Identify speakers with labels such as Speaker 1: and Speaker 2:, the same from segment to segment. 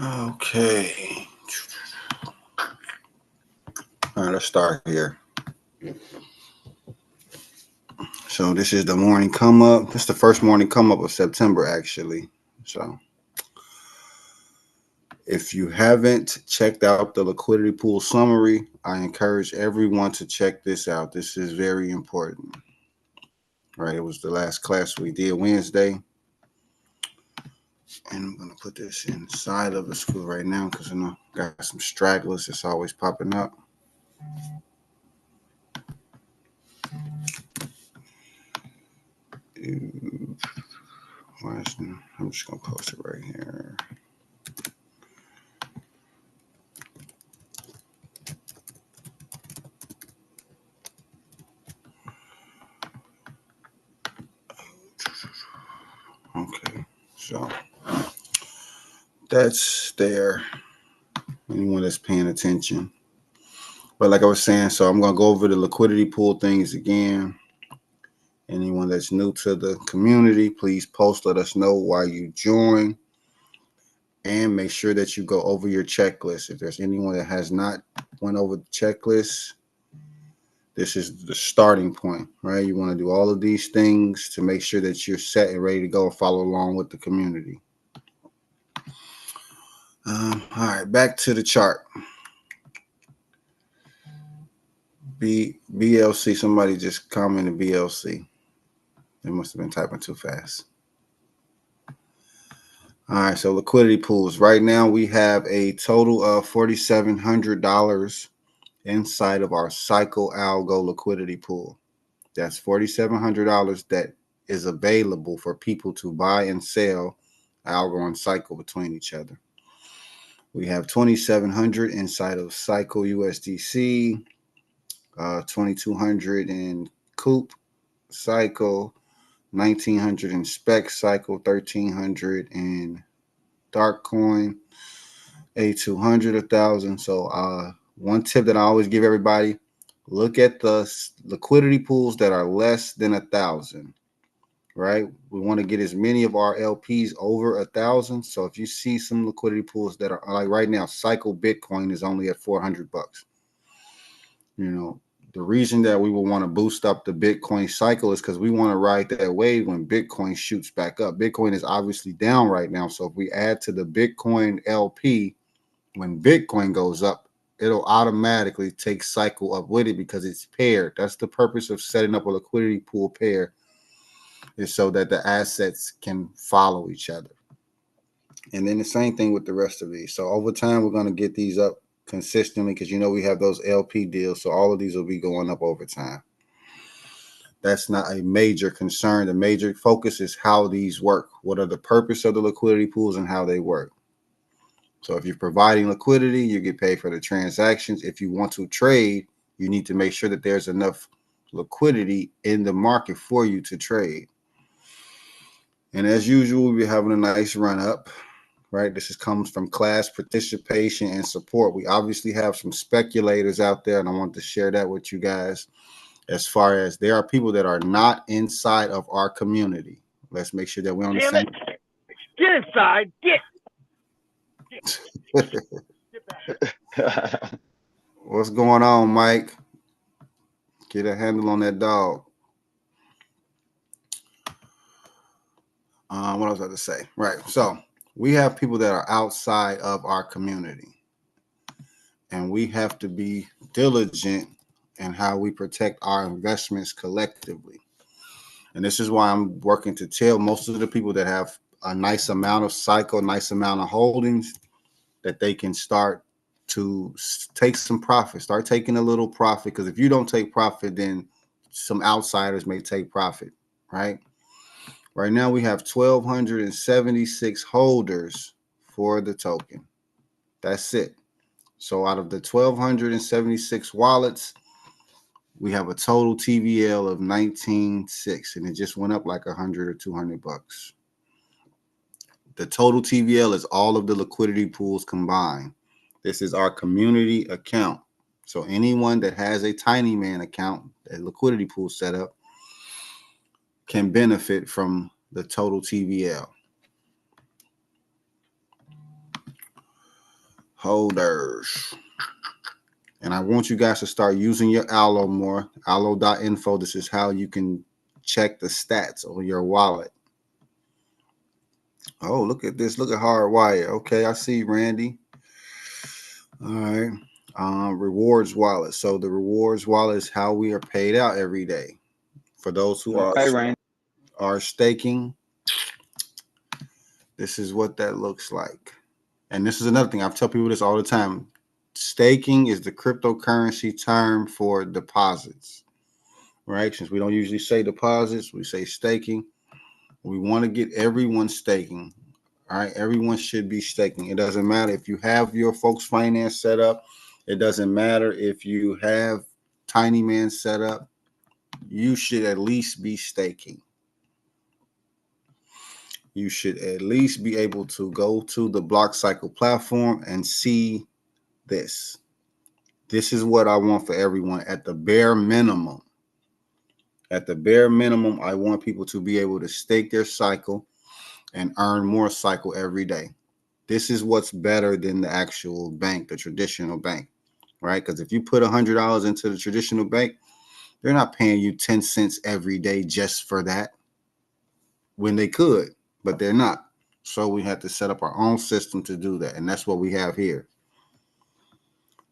Speaker 1: Okay. All right, let's start here. So this is the morning come up. This is the first morning come up of September, actually. So if you haven't checked out the liquidity pool summary, I encourage everyone to check this out. This is very important. Right, it was the last class we did Wednesday. And I'm going to put this inside of the school right now because I know I got some stragglers that's always popping up. I'm just going to post it right here. Okay, so that's there. Anyone that's paying attention. But like I was saying, so I'm going to go over the liquidity pool things again. Anyone that's new to the community, please post, let us know why you join. And make sure that you go over your checklist. If there's anyone that has not went over the checklist, this is the starting point, right? You want to do all of these things to make sure that you're set and ready to go and follow along with the community. All right, back to the chart. BLC, somebody just commented BLC. They must have been typing too fast. All right, so liquidity pools. Right now we have a total of $4,700 inside of our Cycle Algo liquidity pool. That's $4,700 that is available for people to buy and sell Algo and Cycle between each other. We have 2,700 inside of Cycle USDC, 2,200 in Coop Cycle, 1,900 in Spec Cycle, 1,300 in Dark Coin, A200, 1,000. So one tip that I always give everybody: look at the liquidity pools that are less than 1,000. Right? We want to get as many of our LPs over 1,000. So if you see some liquidity pools that are like right now, Cycle Bitcoin is only at $400. You know, the reason that we will want to boost up the Bitcoin cycle is because we want to ride that wave when Bitcoin shoots back up. Bitcoin is obviously down right now. So if we add to the Bitcoin LP, when Bitcoin goes up, it'll automatically take Cycle up with it because it's paired. That's the purpose of setting up a liquidity pool pair, is so that the assets can follow each other. And then the same thing with the rest of these. So over time, we're going to get these up consistently because, you know, we have those LP deals. So all of these will be going up over time. That's not a major concern. The major focus is how these work. What are the purpose of the liquidity pools and how they work? So if you're providing liquidity, you get paid for the transactions. If you want to trade, you need to make sure that there's enough liquidity in the market for you to trade. And as usual, we're having a nice run up, right? This comes from class participation and support. We obviously have some speculators out there, and I want to share that with you guys. As far as there are people that are not inside of our community. Let's make sure that we're on the same.
Speaker 2: Get inside. Get
Speaker 3: back.
Speaker 1: What's going on, Mike? Get a handle on that dog. What I was about to say. Right. So we have people that are outside of our community. And we have to be diligent in how we protect our investments collectively. And this is why I'm working to tell most of the people that have a nice amount of cycle, nice amount of holdings, that they can start to take some profit, start taking a little profit. Because if you don't take profit, then some outsiders may take profit, right? Right now we have 1,276 holders for the token. That's it. So out of the 1,276 wallets, we have a total TVL of 19.6, and it just went up like 100 or 200 bucks. The total TVL is all of the liquidity pools combined. This is our community account. So anyone that has a Tiny Man account, a liquidity pool setup, can benefit from the total TVL. Holders. And I want you guys to start using your Allo more. Allo.info. This is how you can check the stats on your wallet. Oh, look at this. Look at Hardwire. Okay, I see Randy. All right. Rewards wallet. So the rewards wallet is how we are paid out every day. For those who
Speaker 3: Okay, Randy.
Speaker 1: are staking, this is what that looks like. And this is another thing. I've tell people this all the time. Staking is the cryptocurrency term for deposits, right? Since we don't usually say deposits, we say staking. We want to get everyone staking. All right, everyone should be staking. It doesn't matter if you have your folks finance set up. It doesn't matter if you have Tiny Man set up. You should at least be staking. You should at least be able to go to the Block Cycle platform and see this. This is what I want for everyone at the bare minimum. At the bare minimum, I want people to be able to stake their cycle and earn more cycle every day. This is what's better than the actual bank, the traditional bank, right? Because if you put $100 into the traditional bank, they're not paying you 10 cents every day just for that when they could, but they're not. So we have to set up our own system to do that. And that's what we have here.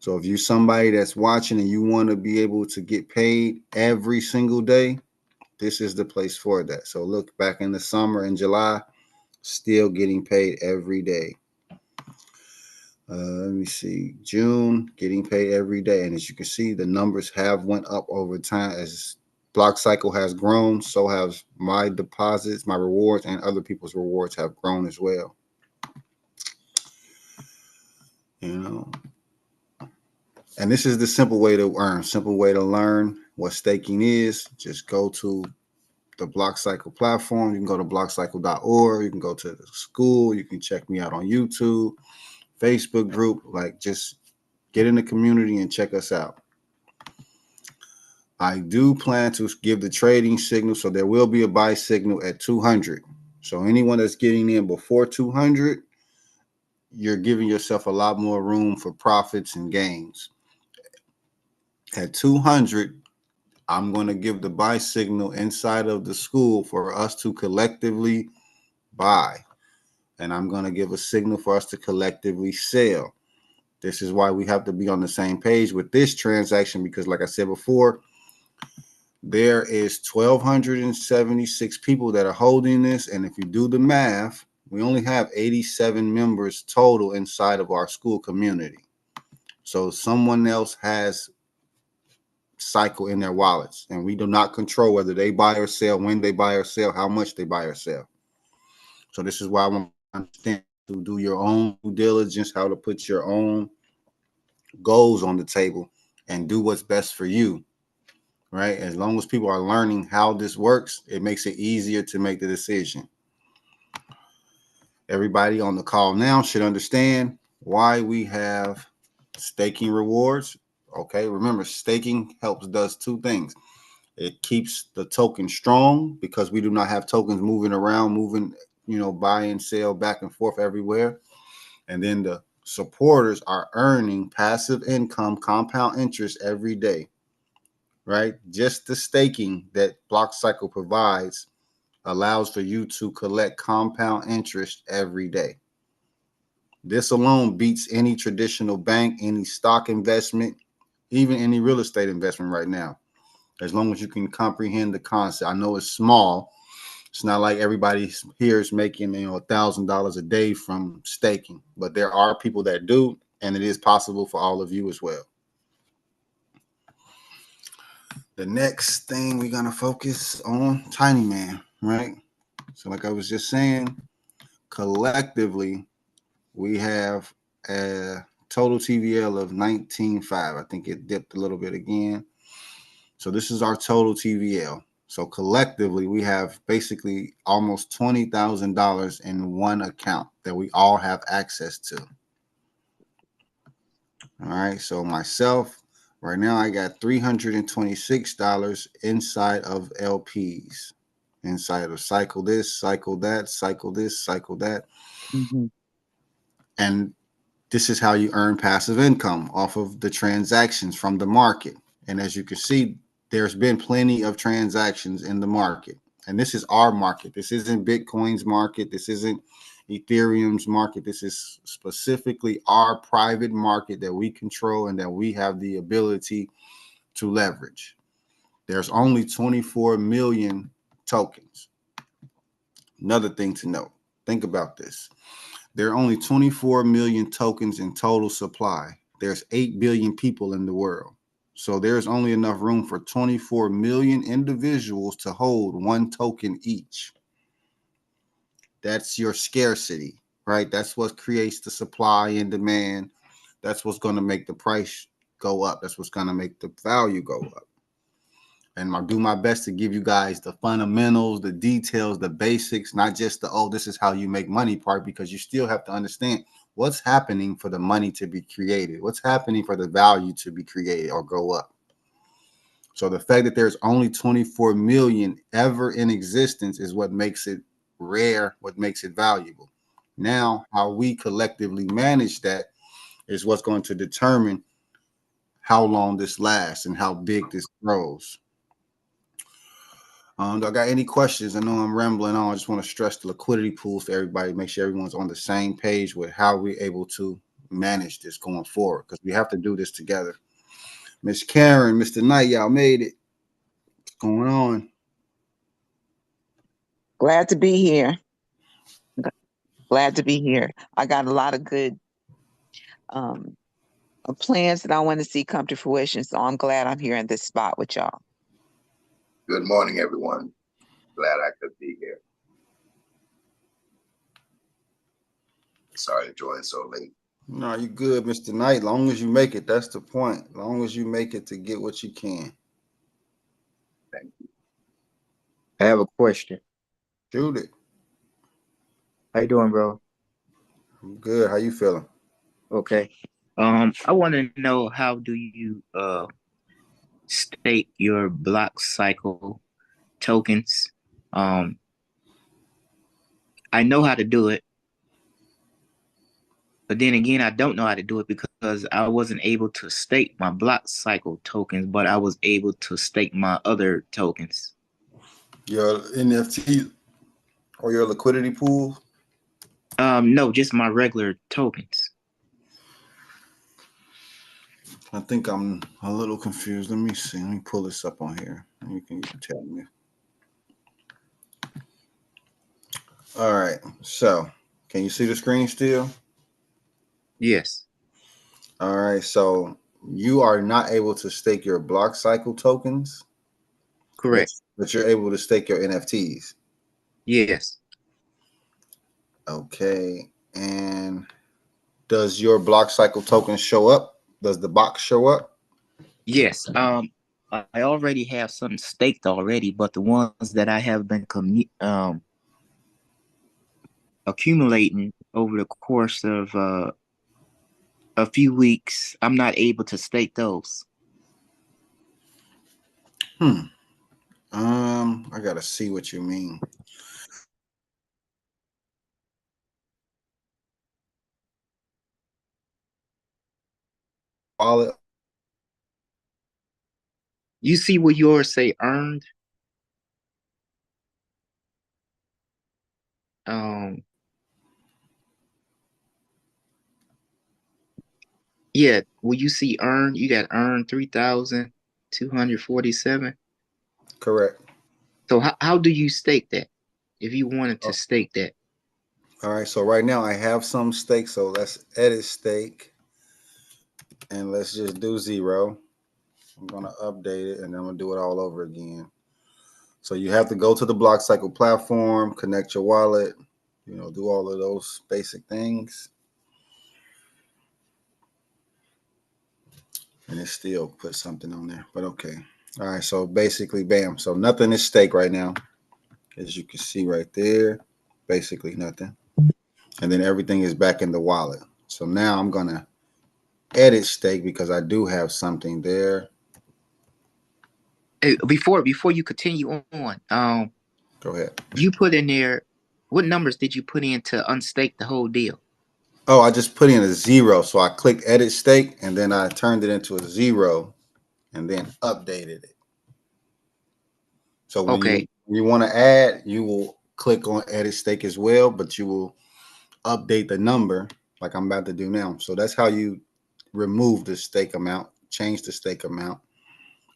Speaker 1: So if you're somebody that's watching and you want to be able to get paid every single day, this is the place for that. So look, back in the summer in July, still getting paid every day. Let me see, June, getting paid every day. And as you can see, the numbers have went up over time. As Block Cycle has grown, so have my deposits, my rewards, and other people's rewards have grown as well. You know, and this is the simple way to earn, simple way to learn what staking is. Just go to the Block Cycle platform. You can go to blockcycle.org. You can go to the school. You can check me out on YouTube, Facebook group. Like, just get in the community and check us out. I do plan to give the trading signal, so there will be a buy signal at 200. So anyone that's getting in before 200, you're giving yourself a lot more room for profits and gains. At 200, I'm going to give the buy signal inside of the school for us to collectively buy. And I'm going to give a signal for us to collectively sell. This is why we have to be on the same page with this transaction, because like I said before, there is 1,276 people that are holding this. And if you do the math, we only have 87 members total inside of our school community. So someone else has cycle in their wallets, and we do not control whether they buy or sell, when they buy or sell, how much they buy or sell. So this is why I want to understand to do your own due diligence, how to put your own goals on the table and do what's best for you, right? As long as people are learning how this works, it makes it easier to make the decision. Everybody on the call now should understand why we have staking rewards. Okay, remember, staking does two things. It keeps the token strong because we do not have tokens moving around, buy and sell back and forth everywhere. And then the supporters are earning passive income, compound interest every day, right? Just the staking that Block Cycle provides allows for you to collect compound interest every day. This alone beats any traditional bank, any stock investment, even any real estate investment right now, as long as you can comprehend the concept. I know it's small. It's not like everybody here is making $1,000 a day from staking, but there are people that do, and it is possible for all of you as well. The next thing we're gonna focus on, Tiny Man, right? So, like I was just saying, collectively we have a total TVL of 19.5. I think it dipped a little bit again. So this is our total TVL. So collectively, we have basically almost $20,000 in one account that we all have access to. All right. So myself, right now, I got $326 inside of LPs. inside of cycle this, cycle that, cycle this, cycle that.
Speaker 3: Mm-hmm.
Speaker 1: And this is how you earn passive income off of the transactions from the market. And as you can see, there's been plenty of transactions in the market. And this is our market. This isn't Bitcoin's market. This isn't Ethereum's market. This is specifically our private market that we control and that we have the ability to leverage. There's only 24 million tokens. Another thing to note, think about this. There are only 24 million tokens in total supply. There's 8 billion people in the world. So there's only enough room for 24 million individuals to hold one token each. That's your scarcity, right? That's what creates the supply and demand. That's what's going to make the price go up. That's what's going to make the value go up. And I'll do my best to give you guys the fundamentals, the details, the basics, not just the, oh, this is how you make money part, because you still have to understand what's happening for the money to be created, what's happening for the value to be created or go up. So the fact that there's only 24 million ever in existence is what makes it rare, what makes it valuable. Now, how we collectively manage that is what's going to determine how long this lasts and how big this grows. Do I got any questions? I know I'm rambling on. I just want to stress the liquidity pools for everybody, make sure everyone's on the same page with how we're able to manage this going forward, because we have to do this together. Miss Karen, Mr. Knight, y'all made it. What's going on?
Speaker 3: Glad to be here. Glad to be here. I got a lot of good um, plans that I want to see come to fruition. So I'm glad I'm here in this spot with y'all.
Speaker 4: Good morning, everyone. Glad I could be here. Sorry to join so late.
Speaker 1: No, you good, Mr. Knight. Long as you make it, that's the point. Long as you make it to get what you can.
Speaker 4: Thank you.
Speaker 5: I have a question.
Speaker 1: Shoot it.
Speaker 5: How you doing, bro?
Speaker 1: I'm good. How you feeling?
Speaker 5: Okay. I want to know, how do you stake your block cycle tokens? I know how to do it, but then again, I don't know how to do it because I wasn't able to stake my block cycle tokens, but I was able to stake my other tokens.
Speaker 1: Your NFT or your liquidity pool?
Speaker 5: No, just my regular tokens.
Speaker 1: I think I'm a little confused. Let me see. Let me pull this up on here. You can tell me. All right. So, can you see the screen still?
Speaker 5: Yes.
Speaker 1: All right. So, you are not able to stake your block cycle tokens.
Speaker 5: Correct.
Speaker 1: But you're able to stake your NFTs.
Speaker 5: Yes.
Speaker 1: Okay. And does your block cycle token show up? Does the box show up?
Speaker 5: Yes. I already have some staked already, but the ones that I have been accumulating over the course of a few weeks, I'm not able to stake those.
Speaker 1: I gotta see what you mean. Wallet.
Speaker 5: You see where yours say earned? Yeah, will you see earned? You got earned 3,247.
Speaker 1: Correct.
Speaker 5: So how do you stake that if you wanted to stake that?
Speaker 1: All right. So right now I have some stake. So let's edit stake. And let's just do 0. I'm gonna update it and then I'm gonna do it all over again. So you have to go to the block cycle platform, connect your wallet, do all of those basic things. And it still put something on there, but okay. All right, so basically, bam. So nothing is stake right now, as you can see right there. Basically nothing. And then everything is back in the wallet. So now I'm gonna edit stake because I do have something there.
Speaker 5: Hey, before you continue on,
Speaker 1: Go ahead.
Speaker 5: You put in there, what numbers did you put in to unstake the whole deal?
Speaker 1: Oh, I just put in a 0. So I clicked edit stake and then I turned it into a 0 and then updated it. So when
Speaker 5: Okay.
Speaker 1: you want to add, you will click on edit stake as well, but you will update the number like I'm about to do now. So that's how you remove the stake amount, change the stake amount,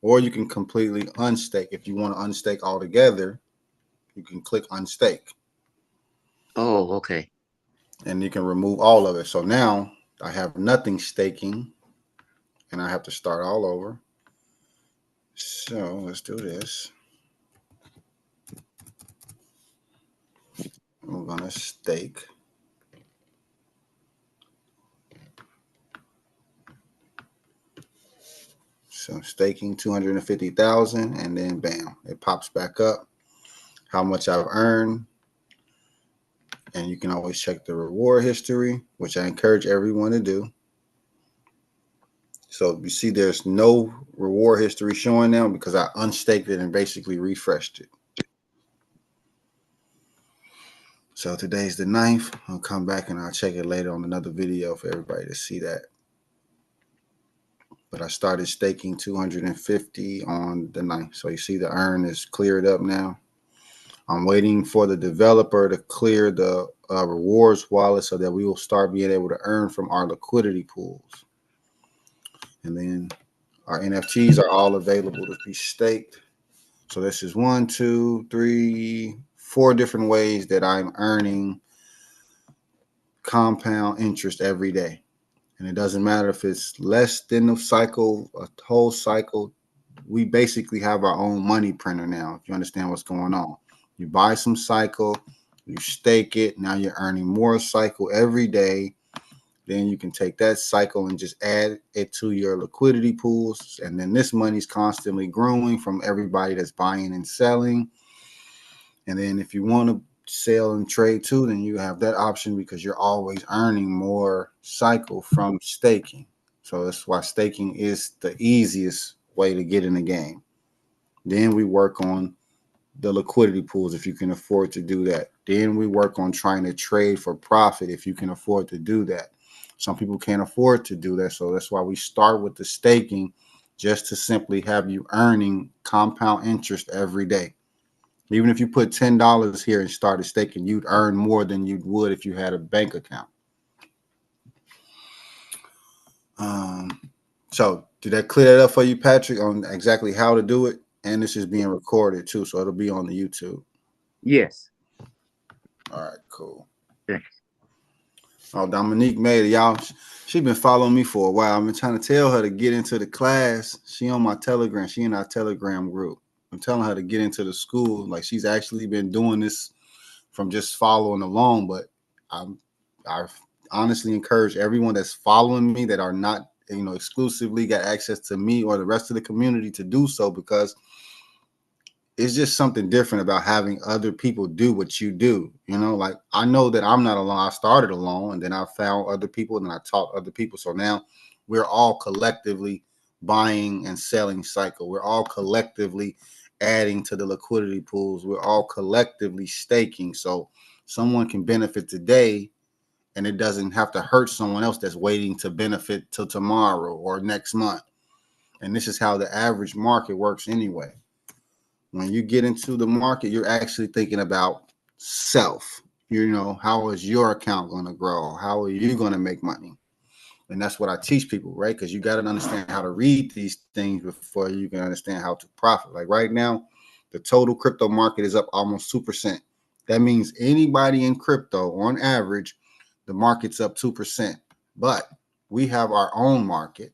Speaker 1: or you can completely unstake. If you want to unstake altogether, you can click unstake
Speaker 5: Oh, okay.
Speaker 1: and you can remove all of it. So now I have nothing staking and I have to start all over. So let's do this. We're going to stake. So staking 250,000 and then bam, it pops back up. How much I've earned. And you can always check the reward history, which I encourage everyone to do. So you see there's no reward history showing now because I unstaked it and basically refreshed it. So today's the 9th. I'll come back and I'll check it later on another video for everybody to see that. But I started staking 250 on the 9th. So you see the earn is cleared up now. I'm waiting for the developer to clear the rewards wallet so that we will start being able to earn from our liquidity pools. And then our NFTs are all available to be staked. So this is 1, 2, 3, 4 different ways that I'm earning compound interest every day. And it doesn't matter if it's less than the cycle, a whole cycle. We basically have our own money printer now, if you understand what's going on. You buy some cycle, you stake it. Now you're earning more cycle every day. Then you can take that cycle and just add it to your liquidity pools. And then this money's constantly growing from everybody that's buying and selling. And then if you want to sell and trade too, then you have that option because you're always earning more cycle from staking. So that's why staking is the easiest way to get in the game. Then we work on the liquidity pools if you can afford to do that. Then we work on trying to trade for profit if you can afford to do that. Some people can't afford to do that. So that's why we start with the staking just to simply have you earning compound interest every day. Even if you put $10 here and started staking, you'd earn more than you would if you had a bank account. So did that clear that up for you, Patrick, on exactly how to do it? And this is being recorded too, so it'll be on the YouTube.
Speaker 5: Yes.
Speaker 1: All right, cool.
Speaker 5: Thanks.
Speaker 1: Oh, Dominique made it, y'all. She been following me for a while. I've been trying to tell her to get into the class. She on my Telegram. She in our Telegram group. I'm telling her to get into the school. Like she's actually been doing this from just following along. But I honestly encourage everyone that's following me that are not, exclusively got access to me or the rest of the community to do so, because it's just something different about having other people do what you do. Like I know that I'm not alone. I started alone and then I found other people and then I taught other people. So now we're all collectively buying and selling cycle. We're all collectively adding to the liquidity pools. We're all collectively staking. So someone can benefit today and it doesn't have to hurt someone else that's waiting to benefit till tomorrow or next month. And this is how the average market works anyway. When you get into the market, you're actually thinking about self. How is your account going to grow? How are you going to make money? And that's what I teach people, right? Because you got to understand how to read these things before you can understand how to profit. Like right now, the total crypto market is up almost 2%. That means anybody in crypto, on average, the market's up 2%. But we have our own market.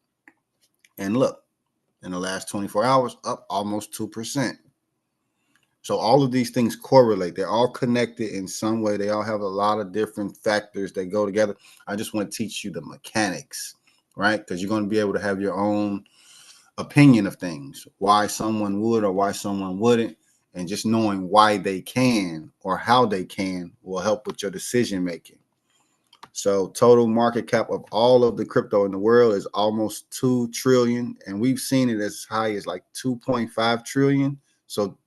Speaker 1: And look, in the last 24 hours, up almost 2%. So all of these things correlate. They're all connected in some way. They all have a lot of different factors that go together. I just want to teach you the mechanics, right? Because you're going to be able to have your own opinion of things, why someone would or why someone wouldn't. And just knowing why they can or how they can will help with your decision making. So total market cap of all of the crypto in the world is almost 2 trillion. And we've seen it as high as like 2.5 trillion. So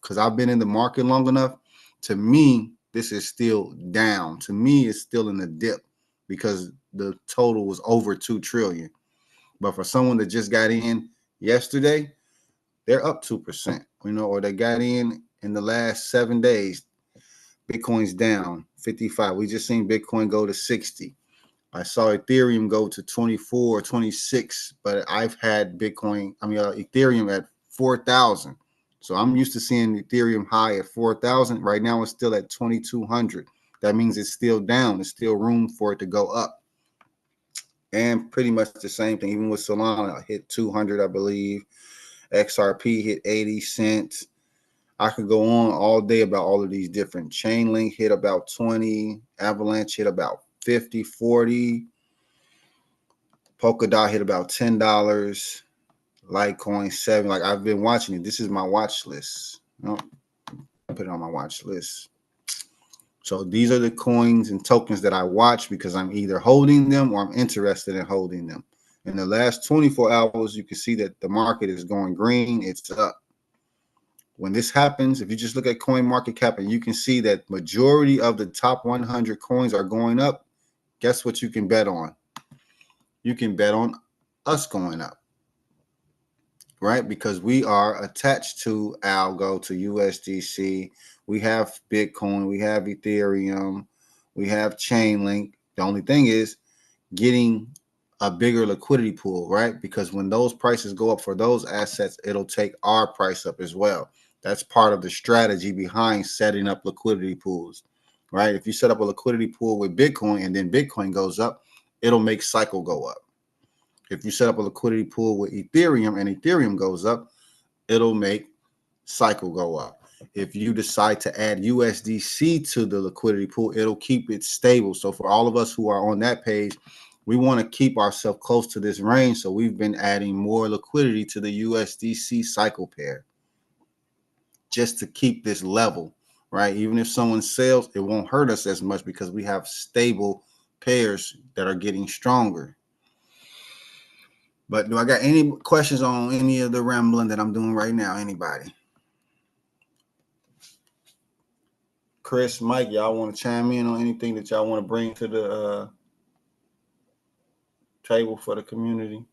Speaker 1: because I've been in the market long enough. To me, this is still down. To me, it's still in the dip because the total was over 2 trillion. But for someone that just got in yesterday, they're up 2%, or they got in the last 7 days. Bitcoin's down 55. We just seen Bitcoin go to 60. I saw Ethereum go to 24, 26, but I've had Ethereum at 4,000. So I'm used to seeing Ethereum high at 4,000. Right now it's still at 2,200. That means it's still down. There's still room for it to go up. And pretty much the same thing, even with Solana, hit 200, I believe. XRP hit 80 cents. I could go on all day about all of these different. Chainlink hit about 20. Avalanche hit about 50, 40. Polkadot hit about $10. Litecoin 7. Like, I've been watching it. This is my watch list. Put it on my watch list. So these are the coins and tokens that I watch because I'm either holding them or I'm interested in holding them. In the last 24 hours, you can see that the market is going green. It's up. When this happens, if you just look at coin market cap and you can see that majority of the top 100 coins are going up, guess what you can bet on? You can bet on us going up, right? Because we are attached to Algo, to USDC. We have Bitcoin, we have Ethereum, we have Chainlink. The only thing is getting a bigger liquidity pool, right? Because when those prices go up for those assets, it'll take our price up as well. That's part of the strategy behind setting up liquidity pools, right? If you set up a liquidity pool with Bitcoin and then Bitcoin goes up, it'll make Cycle go up. If you set up a liquidity pool with Ethereum and Ethereum goes up, it'll make Cycle go up. If you decide to add USDC to the liquidity pool, it'll keep it stable. So for all of us who are on that page, we want to keep ourselves close to this range. So we've been adding more liquidity to the USDC Cycle pair just to keep this level, right? Even if someone sells, it won't hurt us as much because we have stable pairs that are getting stronger. But do I got any questions on any of the rambling that I'm doing right now? Anybody? Chris, Mike, y'all want to chime in on anything that y'all want to bring to the table for the community?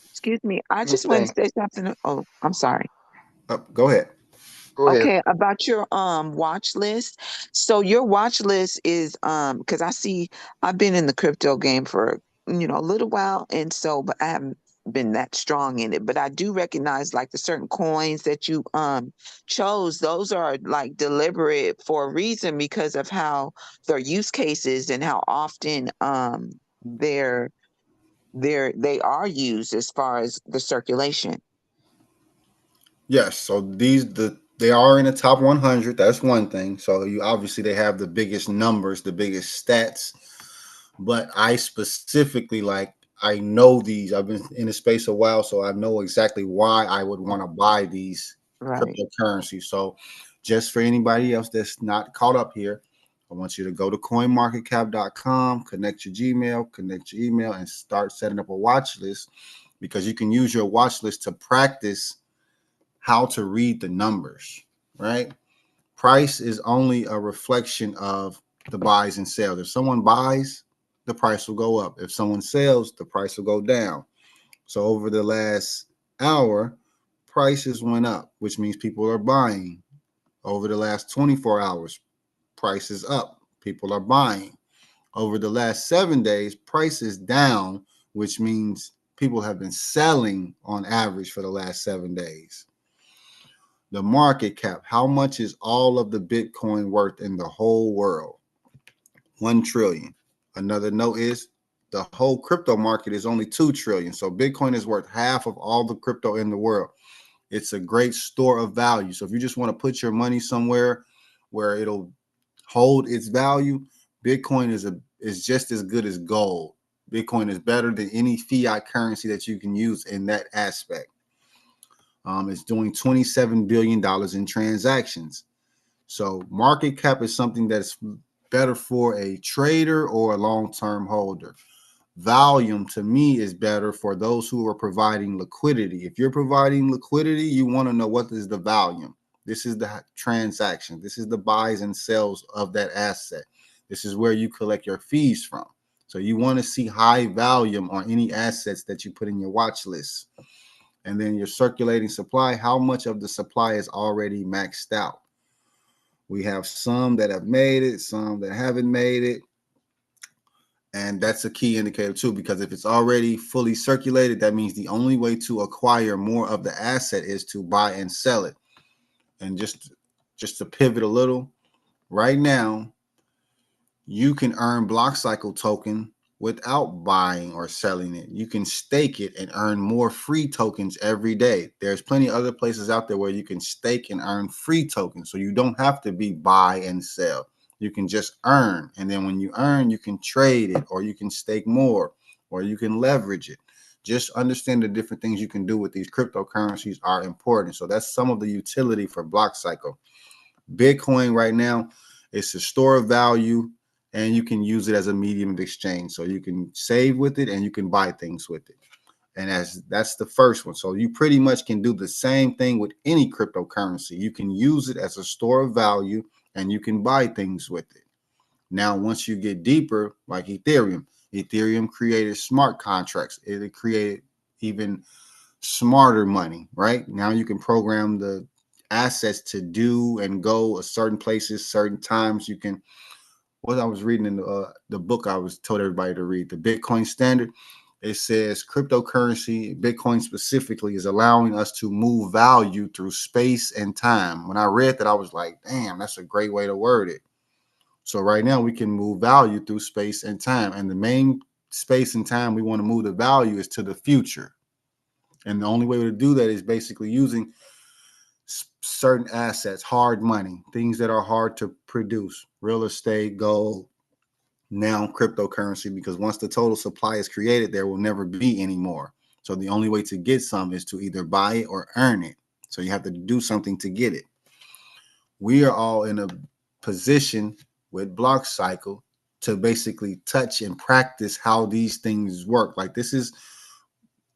Speaker 3: Excuse me. I just want to say something. Oh, I'm sorry.
Speaker 1: Go ahead.
Speaker 3: Okay, about your watch list. So your watch list is because I see I've been in the crypto game for a little while, and so but I haven't been that strong in it. But I do recognize like the certain coins that you chose. Those are like deliberate for a reason because of how their use cases and how often they are used as far as the circulation.
Speaker 1: Yes, so they are in the top 100. That's one thing. So you obviously they have the biggest numbers, the biggest stats. But I specifically I know these. I've been in the space a while, so I know exactly why I would want to buy these cryptocurrencies. So just for anybody else that's not caught up here, I want you to go to coinmarketcap.com, connect your Gmail, connect your email, and start setting up a watch list because you can use your watch list to practice how to read the numbers, right? Price is only a reflection of the buys and sales. If someone buys, the price will go up. If someone sells, the price will go down. So over the last hour, prices went up, which means people are buying. Over the last 24 hours, prices up. People are buying. Over the last 7 days, prices down, which means people have been selling on average for the last 7 days. The market cap, how much is all of the Bitcoin worth in the whole world? 1 trillion. Another note is the whole crypto market is only 2 trillion. So Bitcoin is worth half of all the crypto in the world. It's a great store of value. So if you just want to put your money somewhere where it'll hold its value, Bitcoin is just as good as gold. Bitcoin is better than any fiat currency that you can use in that aspect. It's doing $27 billion in transactions. So market cap is something that's better for a trader or a long-term holder. volume to me is better for those who are providing liquidity. If you're providing liquidity, you want to know what is the volume. This is the transaction. This is the buys and sells of that asset. This is where you collect your fees from. So you want to see high volume on any assets that you put in your watch list. And then your circulating supply, how much of the supply is already maxed out. We have some that have made it, some that haven't made it. And that's a key indicator too, because if it's already fully circulated, that means the only way to acquire more of the asset is to buy and sell it. And just to pivot a little, right now, you can earn block cycle token without buying or selling it. You can stake it and earn more free tokens every day. There's plenty of other places out there where you can stake and earn free tokens. So you don't have to be buy and sell. You can just earn. And then when you earn, you can trade it, or you can stake more, or you can leverage it. Just understand the different things you can do with these cryptocurrencies are important. So that's some of the utility for block cycle. Bitcoin right now, it's a store of value, and you can use it as a medium of exchange. So you can save with it and you can buy things with it. And that's the first one. So you pretty much can do the same thing with any cryptocurrency. You can use it as a store of value and you can buy things with it. Now, once you get deeper, like Ethereum created smart contracts. It created even smarter money, right? Now you can program the assets to do and go a certain places, certain times. You can, what I was reading in the book I was told everybody to read, the Bitcoin Standard. It says cryptocurrency, Bitcoin specifically, is allowing us to move value through space and time. When I read that, I was like, damn, that's a great way to word it. So right now we can move value through space and time. And the main space and time we want to move the value is to the future. And the only way to do that is basically using certain assets, hard money, things that are hard to produce, real estate, gold, now cryptocurrency, because once the total supply is created, there will never be any more. So the only way to get some is to either buy it or earn it. So you have to do something to get it. We are all in a position with block cycle to basically touch and practice how these things work. Like, this is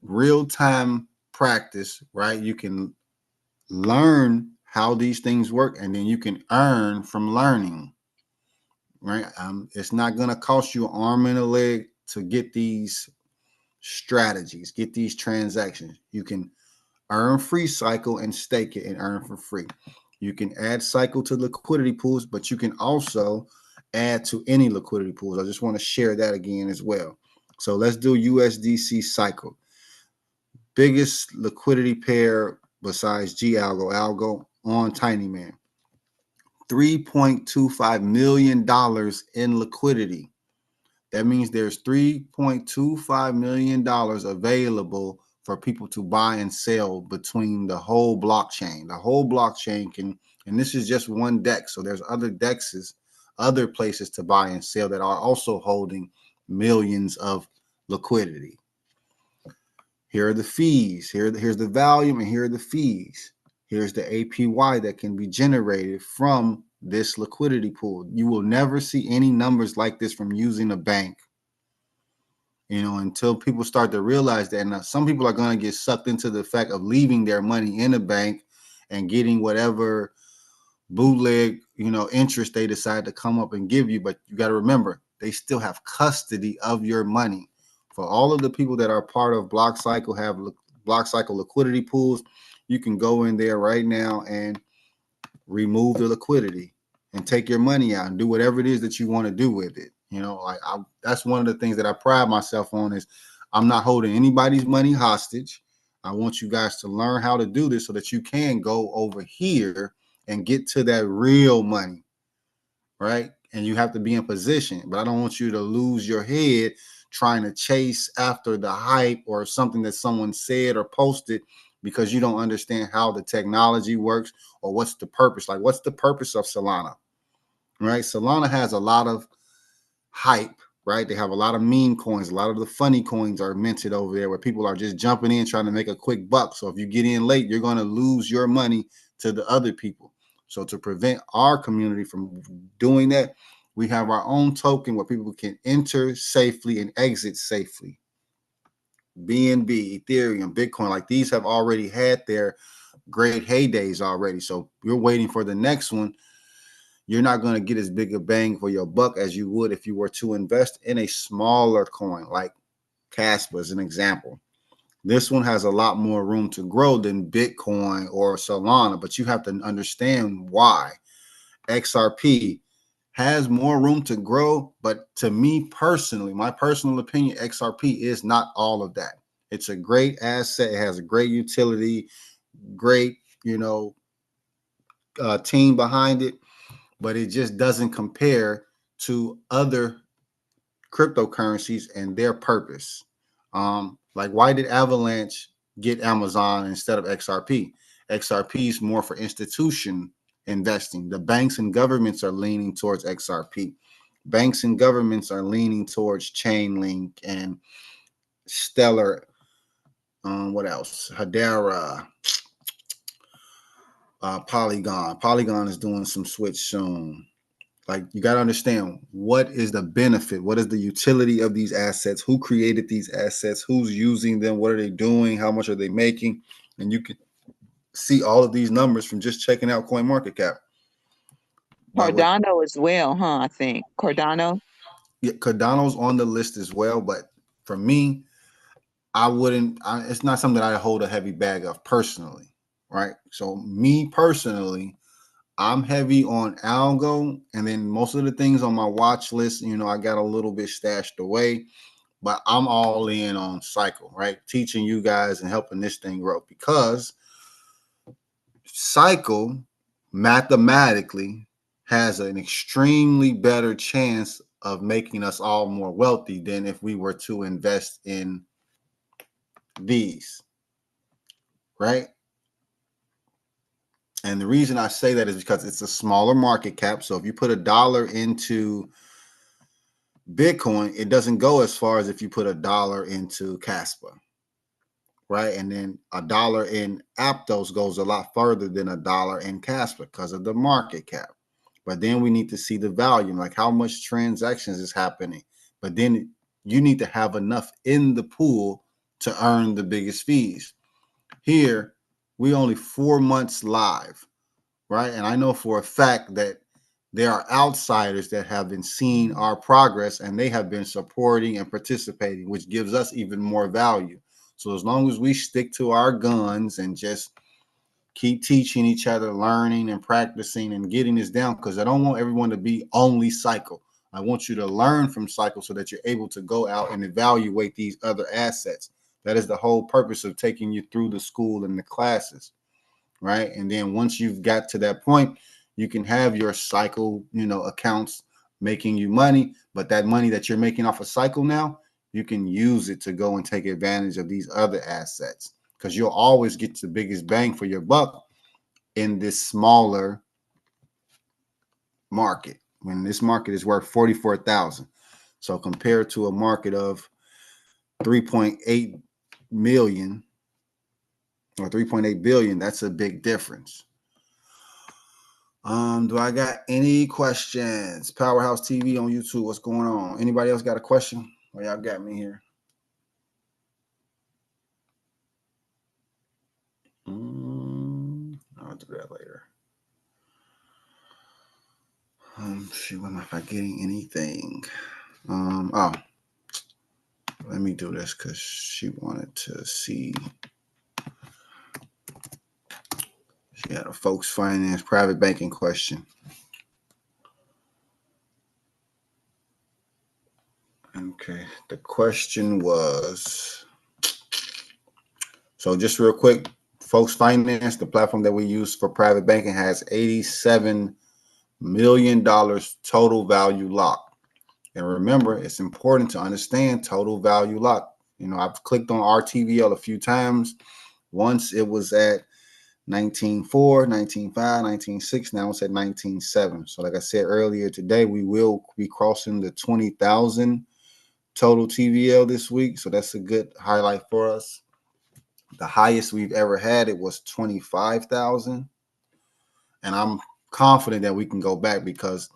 Speaker 1: real time practice, right? You can learn how these things work, and then you can earn from learning, right? It's not going to cost you an arm and a leg to get these strategies, get these transactions. You can earn free cycle and stake it and earn for free. You can add cycle to liquidity pools, but you can also add to any liquidity pools. I just want to share that again as well. So let's do USDC cycle. Biggest liquidity pair besides Algo on Tiny Man. $3.25 million in liquidity. That means there's $3.25 million available for people to buy and sell between the whole blockchain. The whole blockchain can, and this is just one DEX. So there's other DEXs, other places to buy and sell that are also holding millions of liquidity. Here are the fees. Here's the volume, and here are the fees. Here's the APY that can be generated from this liquidity pool. You will never see any numbers like this from using a bank, until people start to realize that. Now, some people are going to get sucked into the fact of leaving their money in a bank and getting whatever bootleg, interest they decide to come up and give you. But you got to remember, they still have custody of your money. For all of the people that are part of Block Cycle, have Block Cycle liquidity pools, you can go in there right now and remove the liquidity and take your money out and do whatever it is that you want to do with it. That's one of the things that I pride myself on, is I'm not holding anybody's money hostage. I want you guys to learn how to do this so that you can go over here and get to that real money, right? And you have to be in position, but I don't want you to lose your head trying to chase after the hype or something that someone said or posted, because you don't understand how the technology works or what's the purpose. Like, what's the purpose of Solana, right? Solana has a lot of hype, right? They have a lot of meme coins. A lot of the funny coins are minted over there where people are just jumping in trying to make a quick buck. So if you get in late, you're going to lose your money to the other people. So to prevent our community from doing that, We have our own token where people can enter safely and exit safely. BNB, Ethereum, Bitcoin, like these have already had their great heydays already. So you're waiting for the next one. You're not going to get as big a bang for your buck as you would if you were to invest in a smaller coin like Casper as an example. This one has a lot more room to grow than Bitcoin or Solana, but you have to understand why. XRP has more room to grow, but to me personally, my personal opinion, XRP is not all of that. It's a great asset. It has a great utility, great, team behind it, but it just doesn't compare to other cryptocurrencies and their purpose. Like why did Avalanche get Amazon instead of XRP? XRP is more for institution investing. The banks and governments are leaning towards XRP. Banks and governments are leaning towards Chainlink and Stellar. What else? Hedera, Polygon. Polygon is doing some switch soon. Like you got to understand what is the benefit, what is the utility of these assets, who created these assets, who's using them, what are they doing, how much are they making, and you can see all of these numbers from just checking out CoinMarketCap.
Speaker 3: Cardano as well, huh? I think Cardano.
Speaker 1: Yeah, Cardano's on the list as well, but for me, I wouldn't. It's not something that I hold a heavy bag of personally, right? So me personally, I'm heavy on algo, and then most of the things on my watch list, I got a little bit stashed away, but I'm all in on cycle, right? Teaching you guys and helping this thing grow because cycle mathematically has an extremely better chance of making us all more wealthy than if we were to invest in these, right? And the reason I say that is because it's a smaller market cap. So if you put $1 into Bitcoin, it doesn't go as far as if you put $1 into Casper, right? And then $1 in Aptos goes a lot further than $1 in Casper because of the market cap. But then we need to see the volume, like how much transactions is happening. But then you need to have enough in the pool to earn the biggest fees. Here, we only 4 months live, right? And I know for a fact that there are outsiders that have been seeing our progress and they have been supporting and participating, which gives us even more value. So as long as we stick to our guns and just keep teaching each other, learning and practicing and getting this down, because I don't want everyone to be only cycle. I want you to learn from cycle so that you're able to go out and evaluate these other assets. That is the whole purpose of taking you through the school and the classes, right? And then once you've got to that point, you can have your cycle, accounts making you money, but that money that you're making off a cycle now, you can use it to go and take advantage of these other assets because you'll always get the biggest bang for your buck in this smaller market. When this market is worth 44,000. So compared to a market of 3.8 million or 3.8 billion, that's a big difference. Do I got any questions? Powerhouse TV on YouTube. What's going on? Anybody else got a question? Well, y'all got me here. I'll do that later. Shoot, am I forgetting anything? Oh, let me do this because she wanted to see. She had a folks finance private banking question. Okay, the question was, so just real quick, folks finance, the platform that we use for private banking, has $87 million total value locked. And remember, it's important to understand total value locked. I've clicked on RTVL a few times. Once it was at 19.4, 19.5, 19.6. Now it's at 19.7. So like I said earlier today, we will be crossing the 20,000 total TVL this week. So that's a good highlight for us. The highest we've ever had, it was 25,000. And I'm confident that we can go back because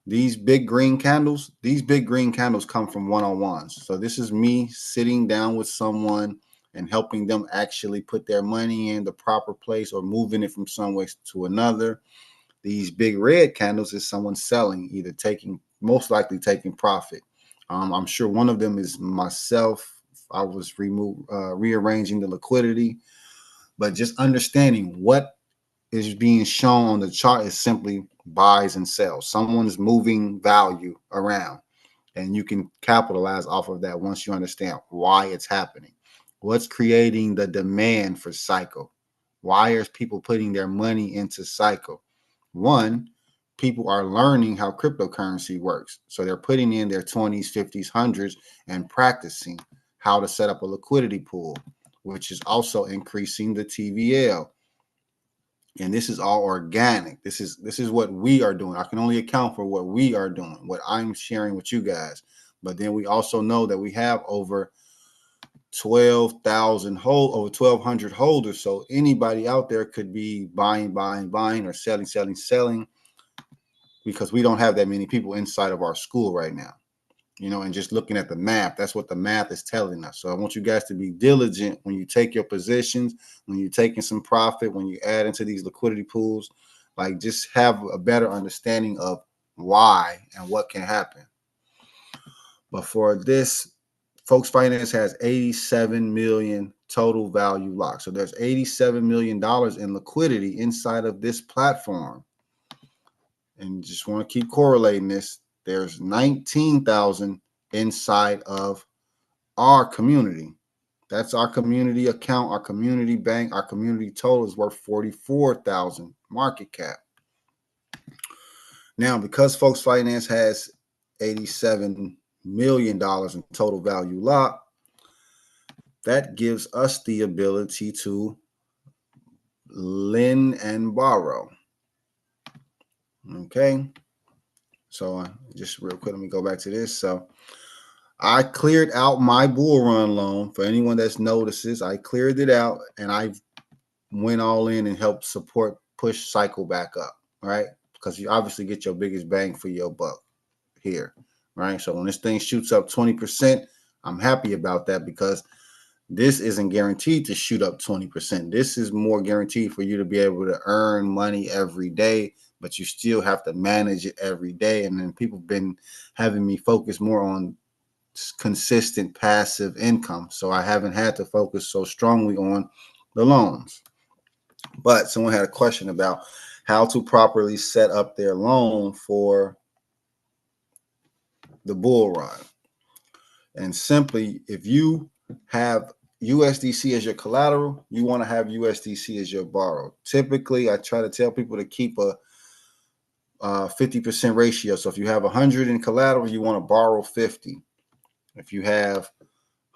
Speaker 1: These big green candles come from one-on-ones. So this is me sitting down with someone and helping them actually put their money in the proper place or moving it from some way to another. These big red candles is someone selling, either most likely taking profit. I'm sure one of them is myself. I was rearranging the liquidity, but just understanding what is being shown on the chart is simply buys and sells. Someone is moving value around, and you can capitalize off of that once you understand why it's happening. What's creating the demand for cycle? Why are people putting their money into cycle? One, people are learning how cryptocurrency works. So they're putting in their 20s, 50s, 100s and practicing how to set up a liquidity pool, which is also increasing the TVL. And this is all organic. This is what we are doing. I can only account for what we are doing, what I'm sharing with you guys. But then we also know that we have over 12,000 over 1,200 holders. So anybody out there could be buying, or selling, because we don't have that many people inside of our school right now. And just looking at the math, that's what the math is telling us. So I want you guys to be diligent when you take your positions, when you're taking some profit, when you add into these liquidity pools, like just have a better understanding of why and what can happen. But for this, Folks Finance has 87 million total value locked. So there's $87 million in liquidity inside of this platform. And just want to keep correlating this. There's 19,000 inside of our community. That's our community account, our community bank, our community total is worth 44,000 market cap. Now, because Folks Finance has $87 million in total value locked, that gives us the ability to lend and borrow. Okay. So just real quick, let me go back to this. So I cleared out my bull run loan. For anyone that notices, I cleared it out and I went all in and helped support push cycle back up, right? Because you obviously get your biggest bang for your buck here, right? So when this thing shoots up 20%, I'm happy about that, because this isn't guaranteed to shoot up 20%. This is more guaranteed for you to be able to earn money every day, but you still have to manage it every day. And then people have been having me focus more on consistent passive income. So I haven't had to focus so strongly on the loans. But someone had a question about how to properly set up their loan for the bull run. And simply, if you have USDC as your collateral, you want to have USDC as your borrow. Typically, I try to tell people to keep a 50% ratio. So if you have 100 in collateral, you want to borrow 50. If you have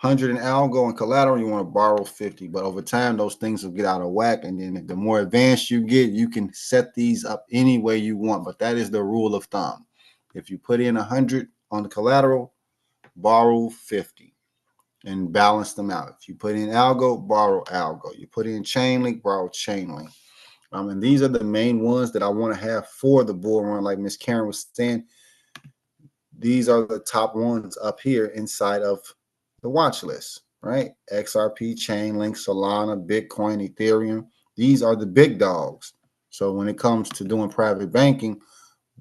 Speaker 1: 100 in algo and collateral, you want to borrow 50. But over time, those things will get out of whack. And then the more advanced you get, you can set these up any way you want. But that is the rule of thumb. If you put in 100 on the collateral, borrow 50 and balance them out. If you put in algo, borrow algo. You put in Chainlink, borrow Chainlink. And these are the main ones that I want to have for the bull run. Like Miss Karen was saying, these are the top ones up here inside of the watch list, right? XRP, Chainlink, Solana, Bitcoin, Ethereum. These are the big dogs. So when it comes to doing private banking,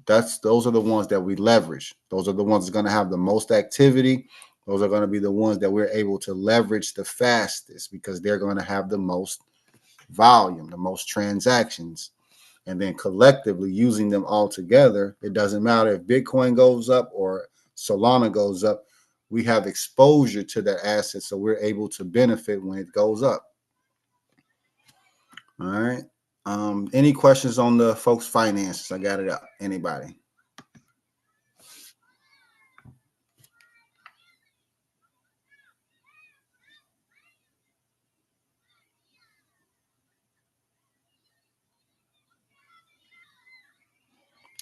Speaker 1: those are the ones that we leverage. Those are the ones that's going to have the most activity. Those are going to be the ones that we're able to leverage the fastest, because they're going to have the most volume, the most transactions. And then collectively using them all together, it doesn't matter if Bitcoin goes up or Solana goes up, we have exposure to that asset, so we're able to benefit when it goes up. All right. Any questions on the Folks Finances? I got it up. Anybody?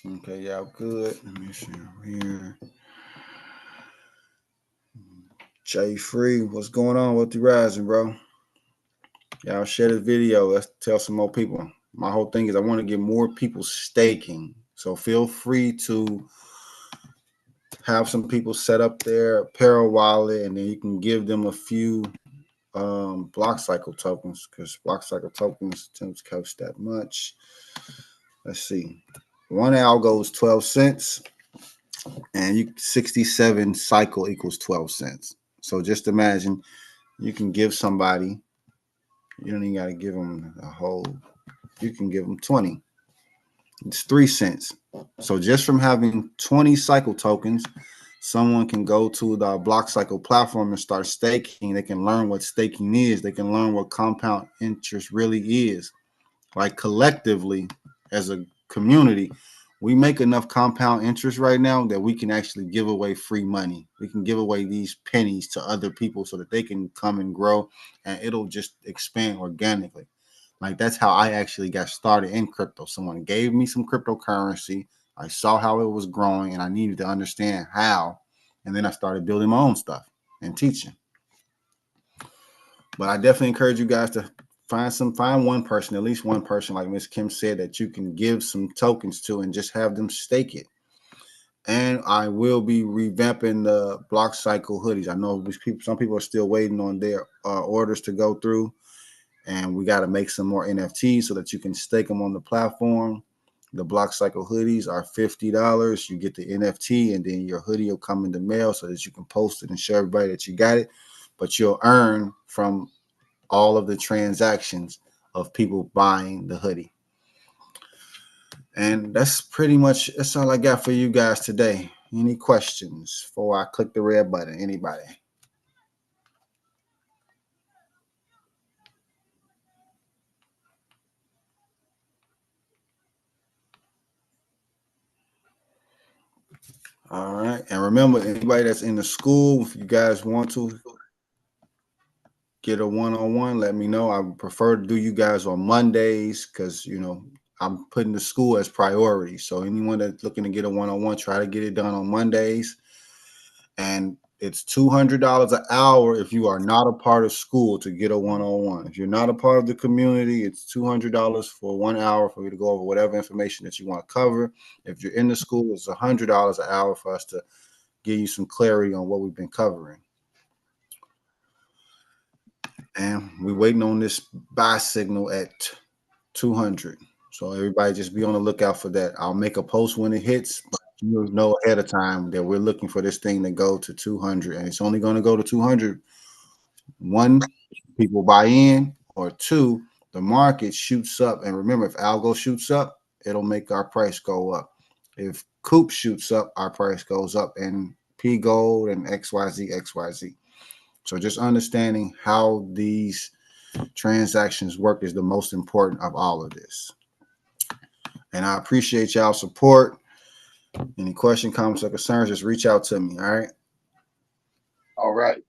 Speaker 1: Okay, y'all good. Let me see here. Jay Free, what's going on with the rising, bro? Y'all share this video. Let's tell some more people. My whole thing is I want to get more people staking. So feel free to have some people set up their apparel wallet, and then you can give them a few block cycle tokens, because block cycle tokens tend to cost that much. Let's see. One algo is 12 cents, and 67 cycle equals 12 cents. So just imagine you can give somebody, you don't even got to give them a whole, you can give them 20. It's 3 cents. So just from having 20 cycle tokens, someone can go to the block cycle platform and start staking. They can learn what staking is. They can learn what compound interest really is. Like collectively, as a community, we make enough compound interest right now that we can actually give away free money. We can give away these pennies to other people so that they can come and grow, and it'll just expand organically. Like that's how I actually got started in crypto. Someone gave me some cryptocurrency. I saw how it was growing and I needed to understand how. And then I started building my own stuff and teaching. But I definitely encourage you guys to find one person, at least one person, like Miss Kim said, that you can give some tokens to and just have them stake it. And I will be revamping the block cycle hoodies. I know some people are still waiting on their orders to go through, and we got to make some more NFTs so that you can stake them on the platform. The block cycle hoodies are $50. You get the NFT, and then your hoodie will come in the mail so that you can post it and show everybody that you got it. But you'll earn from all of the transactions of people buying the hoodie. And that's all I got for you guys today. Any questions before I click the red button? Anybody? All right. And remember, anybody that's in the school, if you guys want to get a one-on-one, let me know. I prefer to do you guys on Mondays because, I'm putting the school as priority. So anyone that's looking to get a one-on-one, try to get it done on Mondays. And it's $200 an hour if you are not a part of school to get a one-on-one. If you're not a part of the community, it's $200 for 1 hour for you to go over whatever information that you want to cover. If you're in the school, it's $100 an hour for us to give you some clarity on what we've been covering. And we're waiting on this buy signal at 200. So everybody just be on the lookout for that. I'll make a post when it hits, but you know ahead of time that we're looking for this thing to go to 200, and it's only going to go to 200. One, people buy in, or two, the market shoots up. And remember, if algo shoots up, it'll make our price go up. If Coop shoots up, our price goes up, and P Gold and XYZ. So just understanding how these transactions work is the most important of all of this. And I appreciate y'all's support. Any question, comments, or concerns, just reach out to me. All right.
Speaker 4: All right.